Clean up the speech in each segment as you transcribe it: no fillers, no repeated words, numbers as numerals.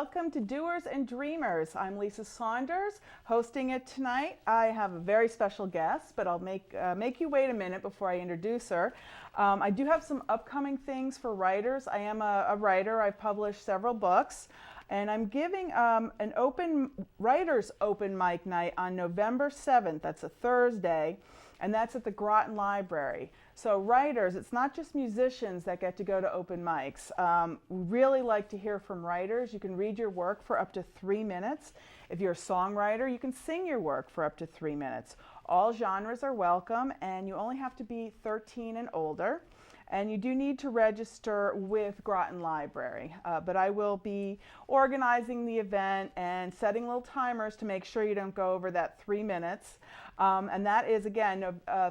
welcome to Doers and Dreamers. I'm Lisa Saunders, hosting it tonight. I have a very special guest, but I'll make you wait a minute before I introduce her. I do have some upcoming things for writers. I am a writer. I've published several books, and I'm giving an writers open mic night on November 7th. That's a Thursday, and that's at the Groton Library. So writers, it's not just musicians that get to go to open mics. We really like to hear from writers. You can read your work for up to 3 minutes. If you're a songwriter, you can sing your work for up to 3 minutes. All genres are welcome, and you only have to be 13 and older. And you do need to register with Groton Library. But I will be organizing the event and setting little timers to make sure you don't go over that 3 minutes. And that is, again,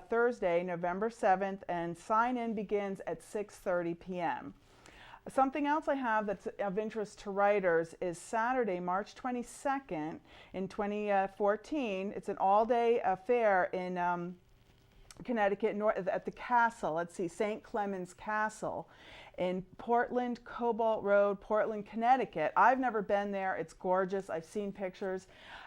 Thursday, November 7th, and sign-in begins at 6:30 p.m. Something else I have that's of interest to writers is Saturday, March 22nd in 2014. It's an all-day affair in Connecticut, at the castle. Let's see, St. Clemens Castle in Portland, Cobalt Road, Portland, Connecticut. I've never been there. It's gorgeous. I've seen pictures.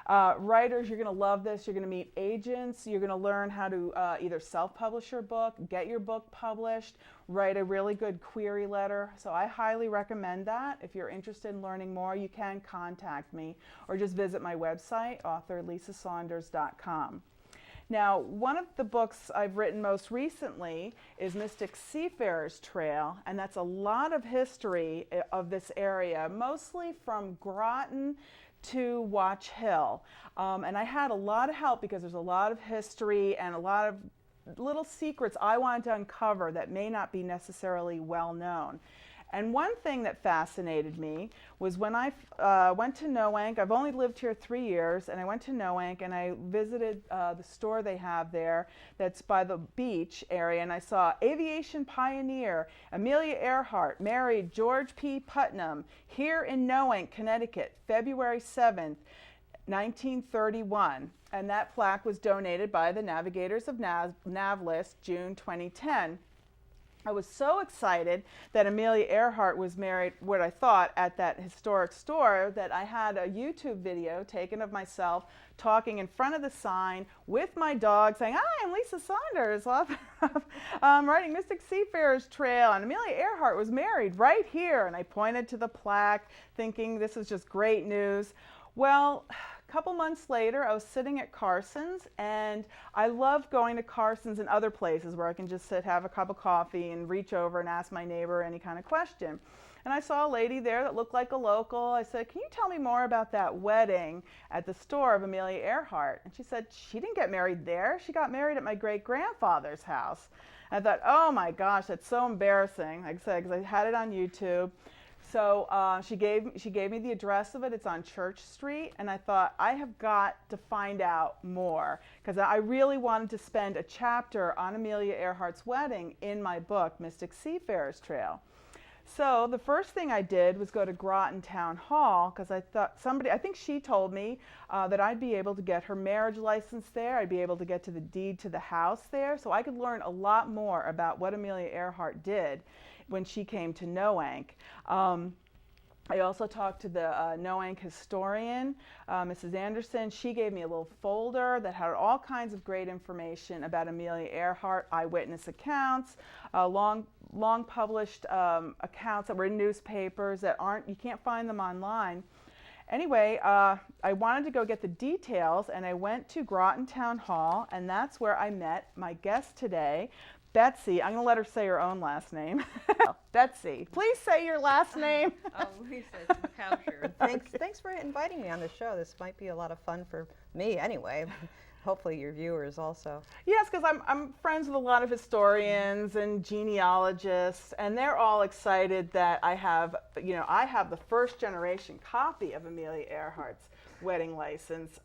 Writers, you're going to love this. You're going to meet agents. You're going to learn how to either self-publish your book, get your book published, write a really good query letter. So I highly recommend that. If you're interested in learning more, you can contact me or just visit my website, authorlisasaunders.com. Now, one of the books I've written most recently is Mystic Seafarer's Trail, and that's a lot of history of this area, mostly from Groton to Watch Hill. And I had a lot of help because there's a lot of history and a lot of little secrets I wanted to uncover that may not be necessarily well known. And one thing that fascinated me was when I went to Noank. I've only lived here 3 years, and I went to Noank and I visited the store they have there that's by the beach area, and I saw aviation pioneer Amelia Earhart married George P. Putnam here in Noank, Connecticut, February 7th, 1931. And that plaque was donated by the Navigators of Nablus, June 2010. I was so excited that Amelia Earhart was married, what I thought, at that historic store, that I had a YouTube video taken of myself talking in front of the sign with my dog saying, "Hi, I'm Lisa Saunders, writing Mystic Seafarer's Trail, and Amelia Earhart was married right here." And I pointed to the plaque thinking this is just great news. Well, a couple months later, I was sitting at Carson's, and I love going to Carson's and other places where I can just sit, have a cup of coffee, and reach over and ask my neighbor any kind of question. And I saw a lady there that looked like a local. I said, "Can you tell me more about that wedding at the store of Amelia Earhart?" And she said, "She didn't get married there. She got married at my great-grandfather's house." And I thought, oh my gosh, that's so embarrassing, like I said, because I had it on YouTube. So she gave me the address of it. It's on Church Street, and I thought, I have got to find out more, because I really wanted to spend a chapter on Amelia Earhart's wedding in my book, Mystic Seafarer's Trail. So the first thing I did was go to Groton Town Hall, because I thought I think she told me that I'd be able to get her marriage license there. I'd be able to get to the deed to the house there, so I could learn a lot more about what Amelia Earhart did when she came to Noank. I also talked to the Noank historian, Mrs. Anderson. She gave me a little folder that had all kinds of great information about Amelia Earhart, eyewitness accounts, long published accounts that were in newspapers that you can't find them online. Anyway, I wanted to go get the details, and I went to Groton Town Hall, and that's where I met my guest today, Betsy. I'm going to let her say her own last name. Betsy, please say your last name. Lisa Moukawsher. Thanks for inviting me on the show. This might be a lot of fun for me anyway. Hopefully your viewers also. Yes, because I'm friends with a lot of historians and genealogists, and they're all excited that I have the first generation copy of Amelia Earhart's wedding license.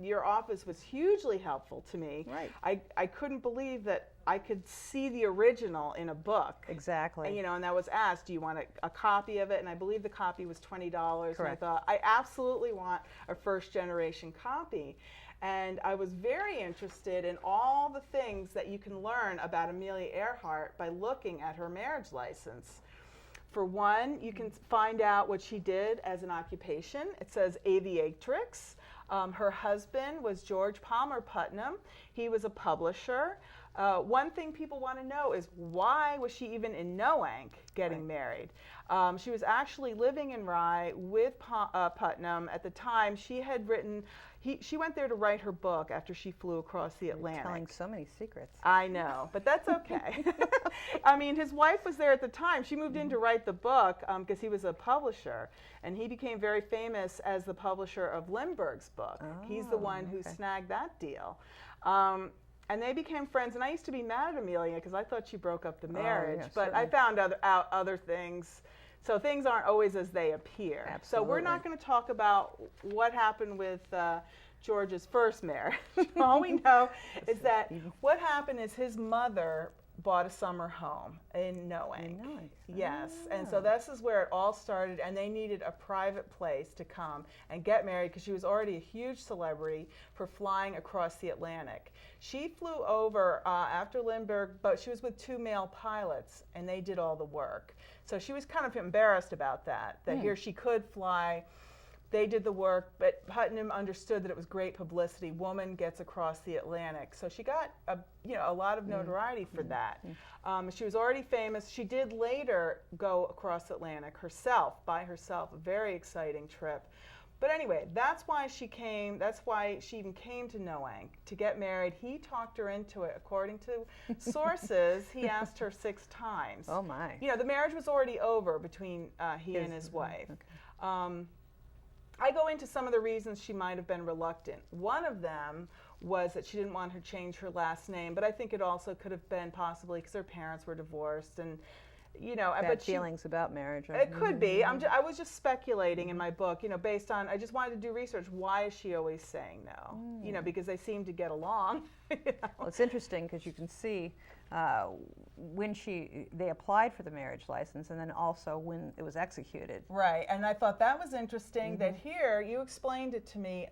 Your office was hugely helpful to me. Right. I couldn't believe that I could see the original in a book. Exactly. And, and I was asked, do you want a copy of it? And I believe the copy was $20. Correct. And I thought, I absolutely want a first generation copy. And I was very interested in all the things that you can learn about Amelia Earhart by looking at her marriage license. For one, you can find out what she did as an occupation. It says aviatrix. Her husband was George Palmer Putnam. He was a publisher. One thing people want to know is, why was she even in Noank getting married? She was actually living in Rye with Putnam at the time. She had written, she went there to write her book after she flew across the Atlantic. You're telling so many secrets. I know, but that's okay. I mean, his wife was there at the time. She moved in to write the book because he was a publisher, and he became very famous as the publisher of Lindbergh's book. He's the one who snagged that deal. And they became friends, and I used to be mad at Amelia because I thought she broke up the marriage, but certainly. I found out other things. So things aren't always as they appear. Absolutely. So we're not going to talk about what happened with George's first marriage. All we know is that what happened is his mother bought a summer home in Noank. Yes, and so this is where it all started, and they needed a private place to come and get married because she was already a huge celebrity for flying across the Atlantic. She flew over after Lindbergh, but she was with 2 male pilots, and they did all the work. So she was kind of embarrassed about that here she could fly. They did the work, but Putnam understood that it was great publicity. Woman gets across the Atlantic. So she got a lot of notoriety for that. She was already famous. She did later go across the Atlantic herself, by herself, a very exciting trip. But anyway, that's why she even came to Noank to get married. He talked her into it. According to sources, he asked her 6 times. Oh my. You know, the marriage was already over between he and his wife. Okay. I go into some of the reasons she might have been reluctant. One of them was that she didn't want her to change her last name, but I think it also could have been possibly because her parents were divorced and, you know, bad feelings about marriage. It could be. I was just speculating in my book, you know, based on, I just wanted to do research. Why is she always saying no? You know, because they seem to get along. You know? Well, it's interesting because you can see when they applied for the marriage license, and then also when it was executed. Right, and I thought that was interesting that here, you explained it to me,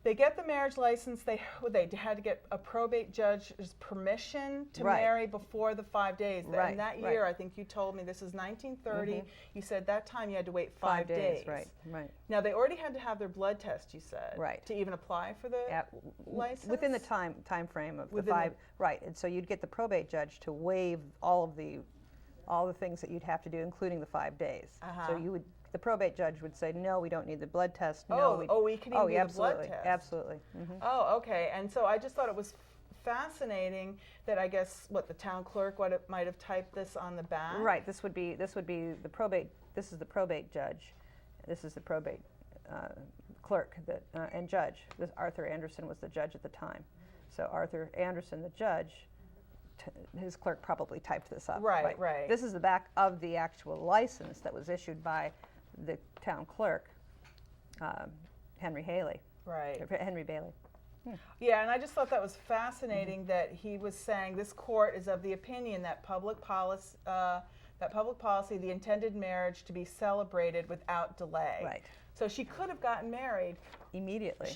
they get the marriage license, they had to get a probate judge's permission to marry before the 5 days. And that year, I think you told me, this is 1930, you said that time you had to wait 5 days. Right. Now, they already had to have their blood test, you said, to even apply for the license? Within the time frame of the 5, and so you'd get the probate judge to waive all the things that you'd have to do, including the 5 days. So the probate judge would say, no, we don't need the blood test. No, we can even do the blood test. Absolutely. Oh, okay. And so I just thought it was fascinating that I guess the town clerk might have typed this on the back. Right. This would be the probate. This is the probate judge. This is the probate clerk and judge. Arthur Anderson was the judge at the time. So Arthur Anderson, the judge, his clerk probably typed this up. Right. This is the back of the actual license that was issued by the town clerk, Henry Bailey. Yeah, and I just thought that was fascinating that he was saying this court is of the opinion that public policy, the intended marriage to be celebrated without delay. Right. So she could have gotten married immediately.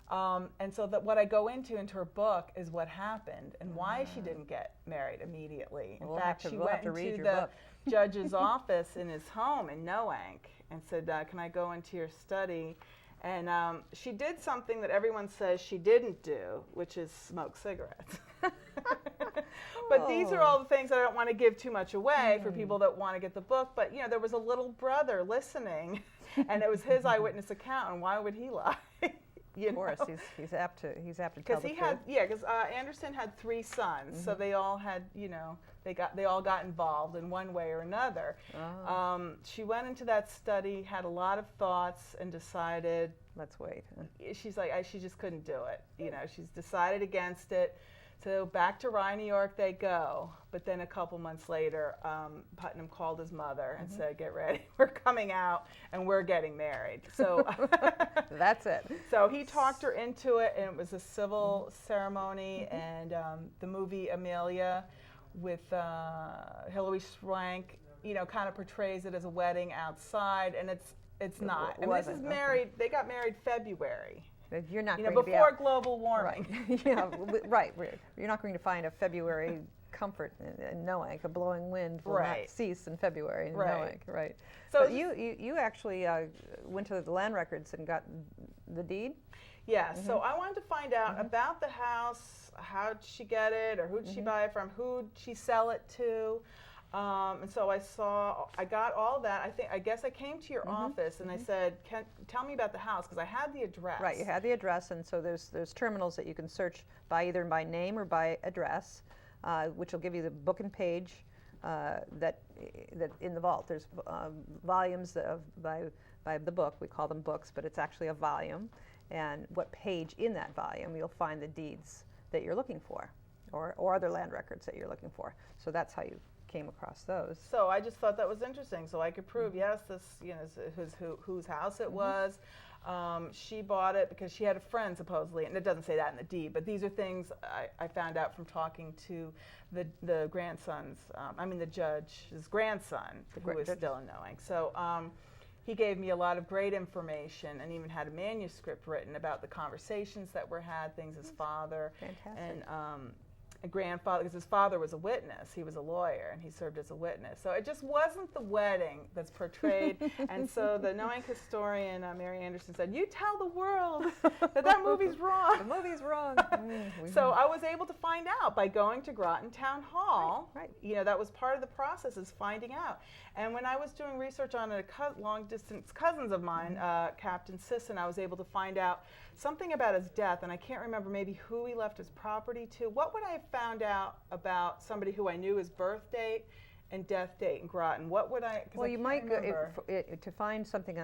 And so that what I go into her book is what happened and why she didn't get married immediately. In fact, she went into the judge's office in his home in Noank and said, can I go into your study? And she did something that everyone says she didn't do, which is smoke cigarettes. But these are all the things that I don't want to give too much away for people that want to get the book. But, you know, there was a little brother listening, and it was his eyewitness account, and why would he lie? Of course, he's apt to tell the truth. Because Anderson had 3 sons, so they all had, you know, they all got involved in one way or another. She went into that study, had a lot of thoughts, and decided, let's wait. She's like, she just couldn't do it. You know, she's decided against it. So back to Rye, New York they go. But then a couple months later, Putnam called his mother and said, get ready, we're coming out and we're getting married. So that's it. So he talked her into it, and it was a civil ceremony. And the movie Amelia with Hilary Swank, you know, kind of portrays it as a wedding outside, and it's not. I mean, this is married. They got married February. You're not You know, going to be before out. global warming. Right. Yeah, right. You're not going to find a February comfort in knowing a blowing wind will not cease in February in knowing. Right. So but you actually went to the land records and got the deed? Yeah, so I wanted to find out about the house, how'd she get it, or who'd she buy it from, who'd she sell it to, and so I got all that. I guess I came to your office and I said, tell me about the house, because I had the address. Right, you had the address, and so there's terminals that you can search by either by name or by address, which will give you the book and page that in the vault. There's volumes by the book. We call them books, but it's actually a volume. And what page in that volume you'll find the deeds that you're looking for, or other land records that you're looking for. So that's how you came across those. So I just thought that was interesting. So I could prove, yes, this is whose house it was. She bought it because she had a friend supposedly, and it doesn't say that in the deed. But these are things I found out from talking to the grandson's. The judge's grandson, who is still in knowing. So. He gave me a lot of great information and even had a manuscript written about the conversations that were had, things his father and grandfather, because his father was a witness. He was a lawyer and he served as a witness. So it just wasn't the wedding that's portrayed. And so the knowing historian, Mary Anderson, said, you tell the world that movie's wrong. The movie's wrong. So I was able to find out by going to Groton Town Hall. Right. You know, that was part of the process, is finding out. And when I was doing research on long-distance cousins of mine, Captain Sisson, I was able to find out something about his death, and I can't remember maybe who he left his property to. What would I have found out about somebody who I knew his birth date and death date in Groton? What would I? Well, you might go to find something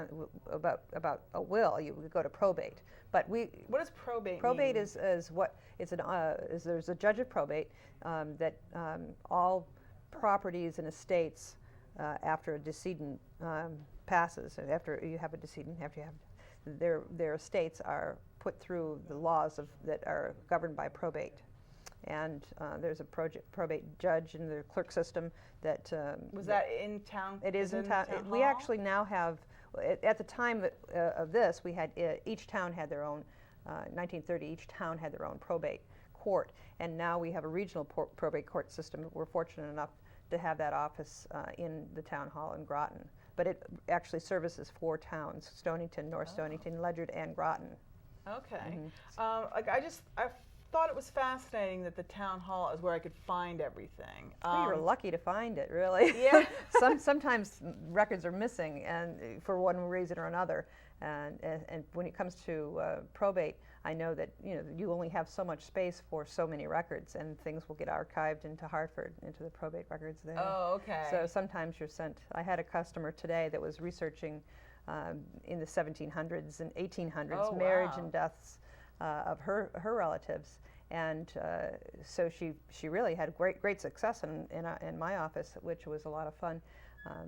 about a will. You would go to probate. But what does probate mean? Probate is what it's is there's a judge of probate that all properties and estates after a decedent passes, and after you have a decedent, after you have their estates are put through the laws that are governed by probate. And there's a probate judge in the clerk system that... was that in town? It is in town. We actually now have, at the time of this, we had, each town had their own, 1930, each town had their own probate court. And now we have a regional probate court system. We're fortunate enough to have that office in the town hall in Groton. But it actually services 4 towns: Stonington, North Stonington, Ledyard, and Groton. Okay. I thought it was fascinating that the town hall is where I could find everything. You were lucky to find it, really. Yeah. Sometimes records are missing, and for one reason or another. And when it comes to probate, I know that you only have so much space for so many records, and things will get archived into Hartford, into the probate records there. Oh, okay. So sometimes you're sent. I had a customer today that was researching in the 1700s and 1800s marriage and deaths of her relatives, and so she really had great success in my office, which was a lot of fun.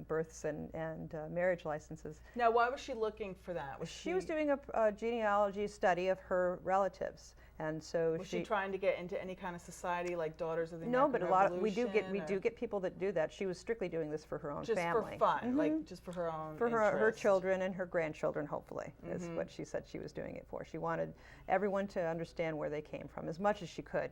Births and marriage licenses. Now, why was she looking for that? She was doing a genealogy study of her relatives, and so was she trying to get into any kind of society like Daughters of the No, American but a lot Revolution, we do get people that do that. She was strictly doing this for her own family, just for fun, like just for her own. For her children and her grandchildren, hopefully, is what she said she was doing it for. She wanted everyone to understand where they came from as much as she could.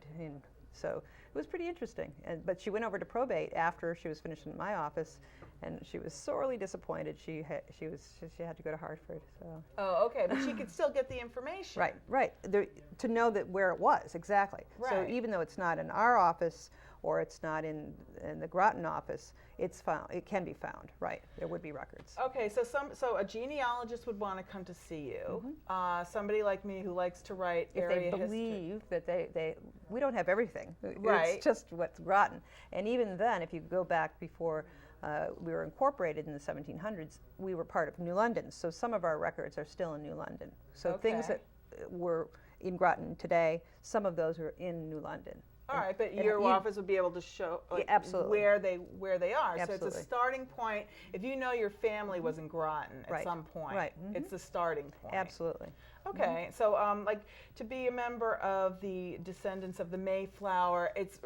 So it was pretty interesting. But she went over to probate after she was finished in my office, and she was sorely disappointed. She had to go to Hartford. So. Oh, okay, but she could still get the information. Right. To know that where it was exactly. Right. So even though it's not in our office or it's not in the Groton office, it's found. It can be found. Right. There would be records. Okay, so a genealogist would want to come to see you. Somebody like me who likes to write area history. If they believe that we don't have everything. Right. It's just what's Groton. And even then, if you go back before we were incorporated in the 1700s, we were part of New London. So some of our records are still in New London. So things that were in Groton today, some of those are in New London. All right, but your office would be able to show where they are. Absolutely. So it's a starting point. If you know your family was in Groton at some point, it's the starting point. Absolutely. Okay, so like to be a member of the descendants of the Mayflower, it's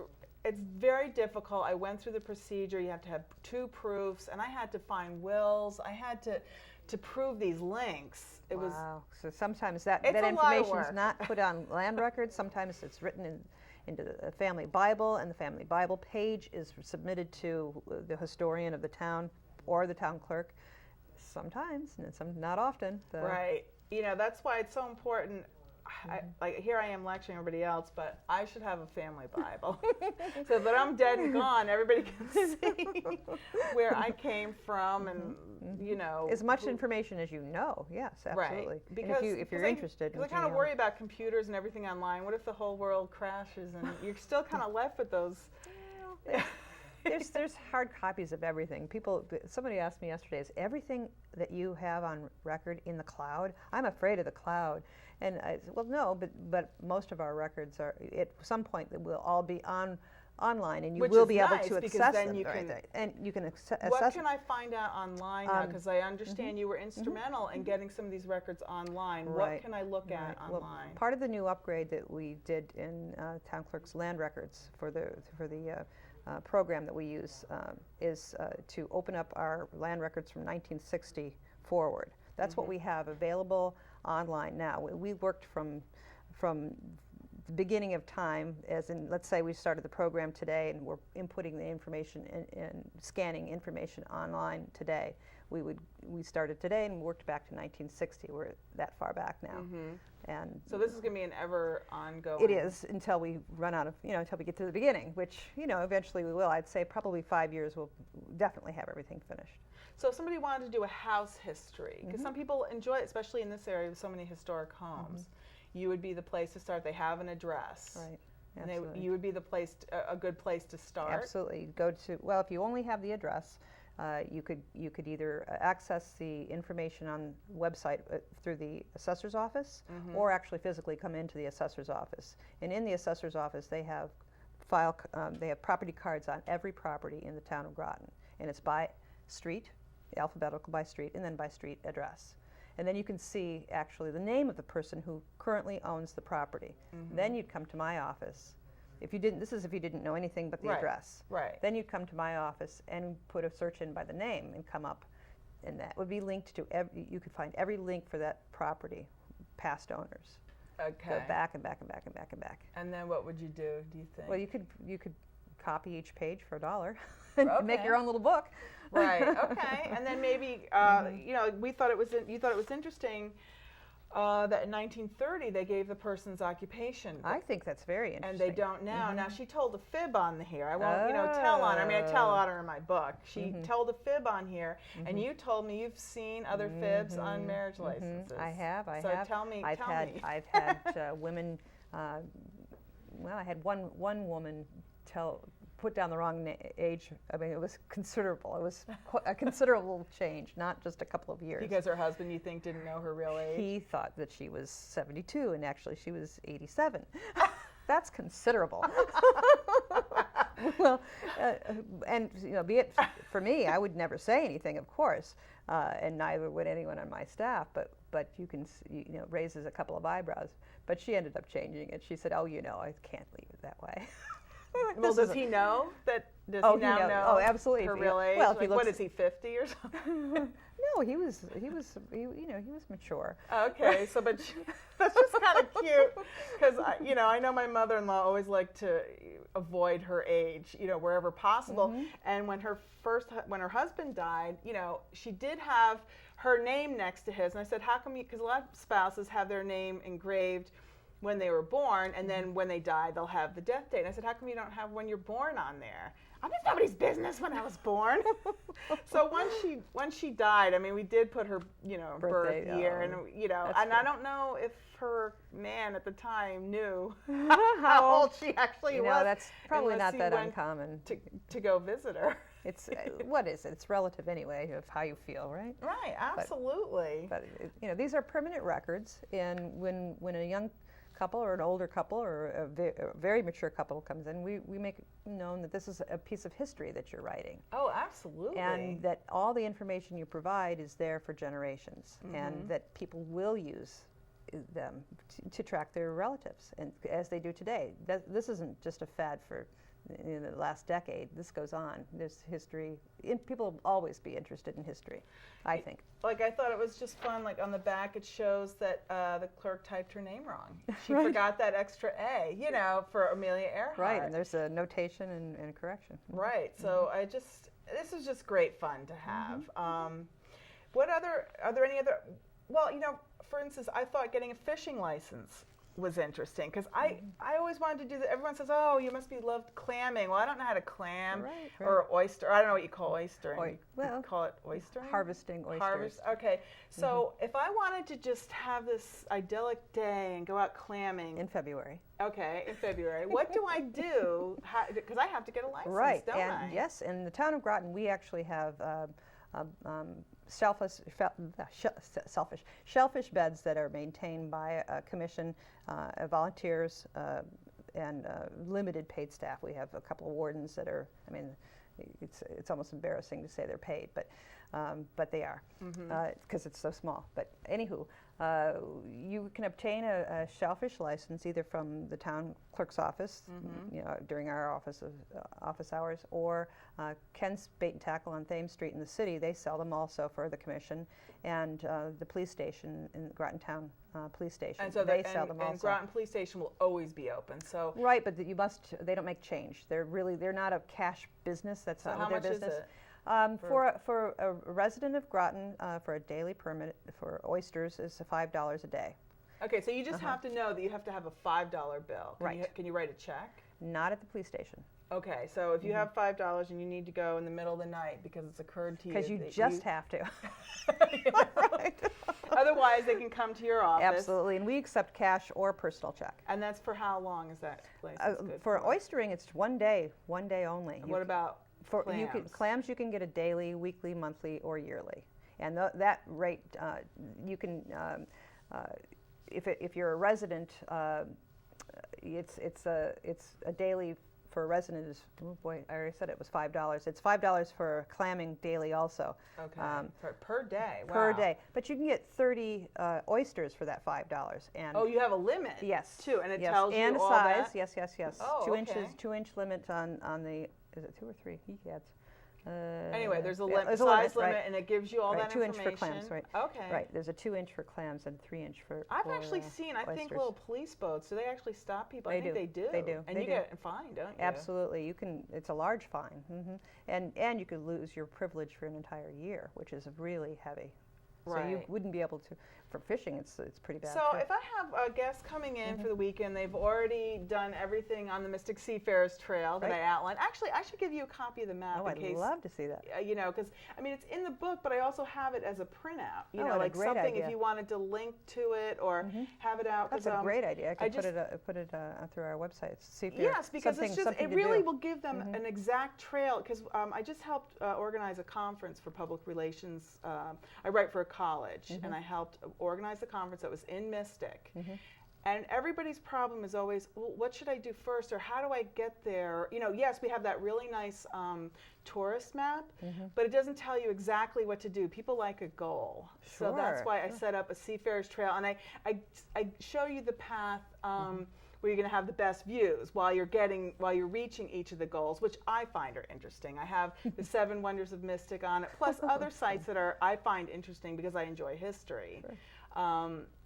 very difficult. I went through the procedure. You have to have 2 proofs, and I had to find wills. I had to Mm-hmm. to prove these links. It was. Wow. So sometimes that It's a lot of information is work. not put on land records. Sometimes it's written into the family Bible, and the family Bible page is submitted to the historian of the town or the town clerk. Sometimes, and not often. Right. That's why it's so important. Like here I am lecturing everybody else, but I should have a family Bible so that I'm dead and gone. Everybody can see where I came from, and as much information as you know. Yes, absolutely. Right. Because if you're interested, because I kind of worry about computers and everything online. What if the whole world crashes and you're still kind of left with those? There's hard copies of everything. Somebody asked me yesterday, is everything that you have on record in the cloud? I'm afraid of the cloud. And I said, well, no, but most of our records are, at some point, they will all be online, and you will be able to access them. And you can access. What can I find out online now? Because I understand you were instrumental in getting some of these records online. Right. What can I look at online? Well, part of the new upgrade that we did in Town Clerk's land records for the program that we use is to open up our land records from 1960 forward. That's what we have available online now. We worked from the beginning of time, as in, let's say we started the program today and we're inputting the information and scanning information online today. We started today and worked back to 1960. We're that far back now. And so this is going to be an ever ongoing. It is, until we run out of, until we get to the beginning, which, eventually we will. I'd say probably 5 years we'll definitely have everything finished. So if somebody wanted to do a house history, because some people enjoy it, especially in this area with so many historic homes, you would be the place to start. They have an address. Right. And you would be the place, a good place to start. Absolutely. Go to, well, if you only have the address, you could either access the information on the website through the assessor's office, or actually physically come into the assessor's office. And in the assessor's office, they have they have property cards on every property in the town of Groton, and it's by street, alphabetical by street, and then by street address. And then you can see actually the name of the person who currently owns the property. Then you'd come to my office. If you didn't, this is if you didn't know anything but the address. Right. Then you'd come to my office and put a search in by the name and come up, and that would be linked to you could find every link for that property, past owners. Okay. Go back and back and back and back and back. And then what would you do you think? Well, you could copy each page for $1 and make your own little book. Right. Okay. And then maybe we thought it was you thought it was interesting that in 1930 they gave the person's occupation. I think that's very interesting. And they don't now. Now she told a fib on here. I won't tell on her. I mean, I tell on her in my book. She told a fib on here, and you told me you've seen other fibs on marriage licenses. I have. So tell me. I've had women. Well, I had one woman put down the wrong age. I mean, it was considerable. It was a considerable change, not just a couple of years. Because her husband, you think, didn't know her real age? He thought that she was 72, and actually she was 87. That's considerable. Well, and be it for me, I would never say anything, of course, and neither would anyone on my staff. But you can, raises a couple of eyebrows. But she ended up changing it. She said, "Oh, I can't leave it that way." Well, does he know that? Does he now know? Oh, absolutely. Her real age. Well, like, what is he, 50 or something? No, he was mature. Okay, so that's just kind of cute because I know my mother-in-law always liked to avoid her age, wherever possible. And when her husband died, she did have her name next to his, and I said, how come because a lot of spouses have their name engraved when they were born, and then when they die, they'll have the death date. And I said, how come you don't have when you're born on there? I'm just nobody's business when I was born. So once she died, I mean, we did put her, birth year, and and I don't know if her man at the time knew how old she actually was. That's probably not that uncommon to go visit her. It's what is it? It's relative anyway of how you feel, right? Right, absolutely. But these are permanent records, and when a young couple or an older couple or a very mature couple comes in, we make known that this is a piece of history that you're writing. Oh, absolutely. And that all the information you provide is there for generations, and that people will use them to track their relatives, and as they do today. This isn't just a fad for in the last decade. This goes on. There's history. People will always be interested in history, I think. Like, I thought it was just fun. Like, on the back, it shows that the clerk typed her name wrong. She Right. forgot that extra A, you know, for Amelia Earhart. Right, and there's a notation and a correction. Right. So this is just great fun to have. Are there any other? Well, you know, for instance, I thought getting a fishing license was interesting because I always wanted to do that. Everyone says, "Oh, you must be loved clamming." Well, I don't know how to clam or oyster. I don't know what you call oystering. Well, you call it oystering. Harvesting oysters. Okay. So if I wanted to just have this idyllic day and go out clamming In February. Okay, in February. What do I do? Because I have to get a license, Right, don't and I? yes, in the town of Groton, we actually have shellfish beds that are maintained by a commission, volunteers, and limited paid staff. We have a couple of wardens that are, I mean, it's almost embarrassing to say they're paid, but they are, because it's so small. But anywho, you can obtain a shellfish license either from the town clerk's office, you know, during our office hours, or Ken's Bait and Tackle on Thames Street in the city. They sell them also for the commission, and the police station in Groton Town Police Station. And so they sell them also. And Groton Police Station will always be open. So right, but they don't make change. They're not a cash business. That's so not how their much business. is it? For a resident of Groton, for a daily permit for oysters is $5 a day. Okay, so you just have to know that you have to have a $5 bill. Right. Can you write a check? Not at the police station. Okay, so if you have $5 and you need to go in the middle of the night because it's occurred to you. Because you just have to. Right. Otherwise, they can come to your office. Absolutely, and we accept cash or personal check. And that's for how long is that place? For oystering, it's one day only. And what about clams? Clams you can get a daily, weekly, monthly, or yearly. And that rate, you can, if you're a resident, it's a daily. For a resident is, oh boy, I already said it was $5. It's $5 for clamming daily also. Okay, per day. Wow. Per day. But you can get 30 oysters for that $5. And you have a limit? Yes. Too, and it tells you and all size, that? yes. Oh, 2 okay. inches, 2-inch limit on the, is it 2 or 3? Heads. Anyway, there's a there's size limit, and it gives you all that 2 information. 2-inch for clams, right? Okay. Right, there's a 2-inch for clams and 3-inch for I've actually seen, I think, oysters. little police boats. Do they actually stop people? They I think do. they do. They do. And They you do. get fined, don't you? Absolutely, you can. It's a large fine, and you could lose your privilege for an entire year, which is really heavy. So you Right. wouldn't be able to. For fishing, it's pretty bad. So too. if I have guests coming in for the weekend, they've already done everything on the Mystic Seafarers Trail that I outlined. Actually, I should give you a copy of the map in I'd case. love to see that. You know, because I mean, it's in the book, but I also have it as a printout. You know, what a like great something idea. if you wanted to link to it or have it out. That's a great idea. I could put it through our website. See if Yes, because it's just it really will give them Mm-hmm. an exact trail. Because I just helped organize a conference for public relations. I write for a college, Mm-hmm. and I helped organize the conference that was in Mystic. And everybody's problem is always, well, what should I do first, or how do I get there? You know, yes, we have that really nice tourist map, but it doesn't tell you exactly what to do. People like a goal, so that's why I set up a Seafarers Trail, and I show you the path where you're going to have the best views while you're reaching each of the goals, which I find are interesting. I have the 7 Wonders of Mystic on it, plus other sites that I find interesting because I enjoy history. Sure.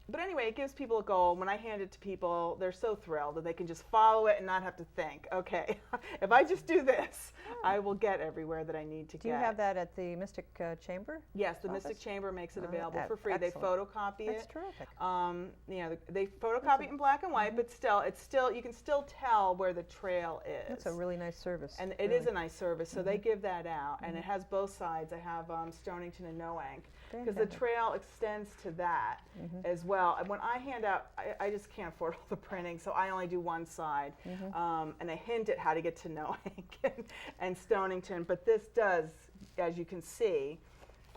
But anyway, it gives people a goal. When I hand it to people, they're so thrilled that they can just follow it and not have to think, okay, if I just do this, I will get everywhere that I need to get. Do you have that at the Mystic Chamber? Yes, the office? Mystic Chamber makes it available for free. Excellent. They photocopy it. That's terrific. You know, they photocopy it in black and white, but still, you can still tell where the trail is. That's a really nice service. And it is a nice service, so they give that out, and it has both sides. I have Stonington and Noank, because the trail extends to that as well. And when I hand out, I just can't afford all the printing, so I only do one side, and I hint at how to get to Noank and Stonington. But this does, as you can see,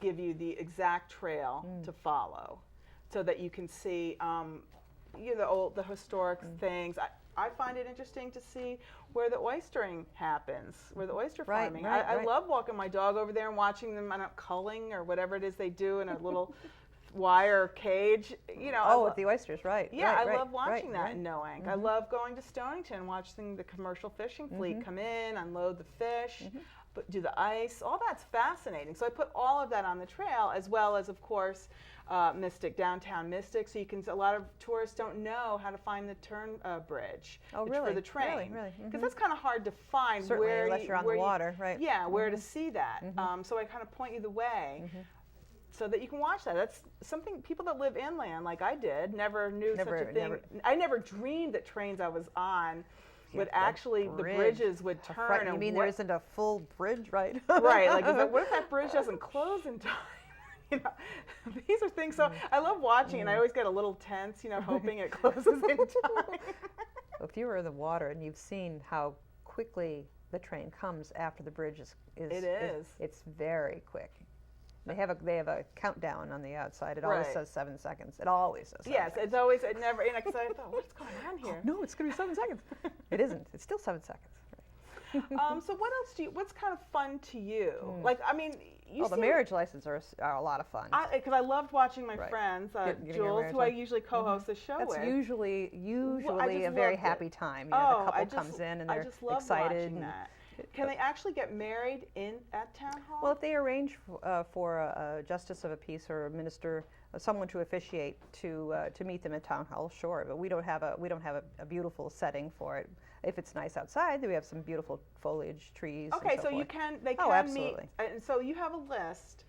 give you the exact trail to follow, so that you can see, you know, the historic things. I find it interesting to see where the oystering happens, where the oyster farming. I love walking my dog over there and watching them culling or whatever it is they do in a little wire cage, you know. Oh, with the oysters, right. Yeah, right, I right, love watching right, that right. and knowing. I love going to Stonington and watching the commercial fishing fleet come in, unload the fish, but do the ice. All that's fascinating. So I put all of that on the trail, as well as, of course, downtown Mystic. So you can. A lot of tourists don't know how to find the turn bridge for the train. Really? Because that's kind of hard to find. Certainly, where unless you're on the water, right? Yeah, where to see that. So I kind of point you the way. So that you can watch that. That's something people that live inland, like I did, never knew such a thing. I never dreamed that trains I was on would actually, the bridges would turn. You mean there isn't a full bridge, right? Right. Like, what if that bridge doesn't close in time? You know, these are things. So I love watching, and I always get a little tense, you know, hoping it closes in time. If you were in the water and you've seen how quickly the train comes after the bridge is it's very quick. They have a countdown on the outside. It always says 7 seconds. It always says 7 seconds. It's always, it never, because I thought, what's going on here? No, it's going to be 7 seconds. It isn't. It's still 7 seconds. So what else what's kind of fun to you? Like, I mean, the marriage licenses are a lot of fun. Because I loved watching my friends, Jules, who I usually co-host the show with. That's usually a very happy time. You know, the couple comes in and they're excited. Can they actually get married at town hall? Well, if they arrange for a justice of a peace or a minister, someone to officiate to meet them at town hall, sure. But we don't have a beautiful setting for it. If it's nice outside, then we have some beautiful foliage, trees. Okay, and so forth. They can meet. And so you have a list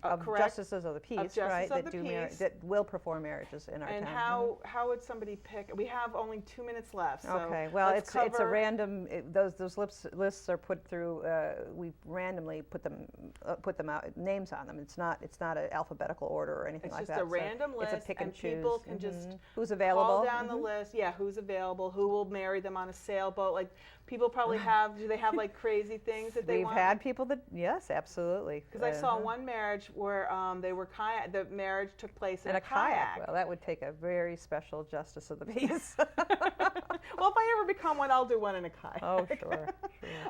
of justices of the peace, right? That will perform marriages in our town. And how would somebody pick? We have only 2 minutes left. So okay, well, it's a random. Those lists are put through. We randomly put them out, names on them. It's not an alphabetical order or anything like that. It's just a random list. It's a pick and choose. People can just who's available. Call down the list. Yeah, who's available? Who will marry them on a sailboat? Like people probably have. Do they have like crazy things that they want? We've had people that yes, absolutely. Because I saw one marriage where they were the marriage took place in a kayak. Well, that would take a very special justice of the peace. Well, if I ever become one, I'll do one in a kayak. Oh, sure.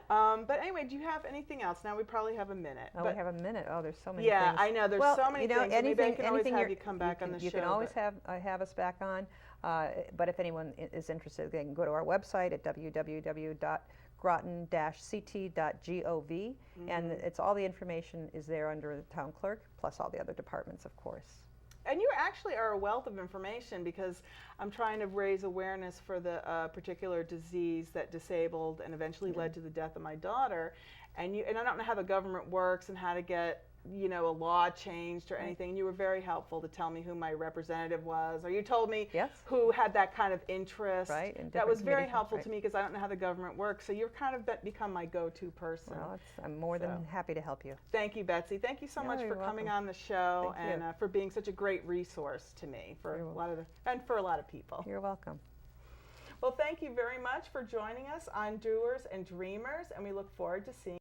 But anyway, do you have anything else? Now we probably have a minute. Oh, we have a minute. Oh, there's so many things. Yeah, I know. There's so many things. Maybe I can always have you come back on the show. You can always have us back on. But if anyone is interested, they can go to our website at www.groton-ct.gov, and it's all the information is there under the town clerk, plus all the other departments, of course. And you actually are a wealth of information because I'm trying to raise awareness for the particular disease that disabled and eventually led to the death of my daughter. And I don't know how the government works and how to get a law changed or anything. And you were very helpful to tell me who my representative was, or you told me who had that kind of interest. Right. That was very helpful to me because I don't know how the government works. So you're kind of become my go-to person. Well, I'm more than happy to help you. Thank you, Betsy. Thank you so much for coming on the show and for being such a great resource to me for a lot of people. You're welcome. Well, thank you very much for joining us on Doers and Dreamers, and we look forward to seeing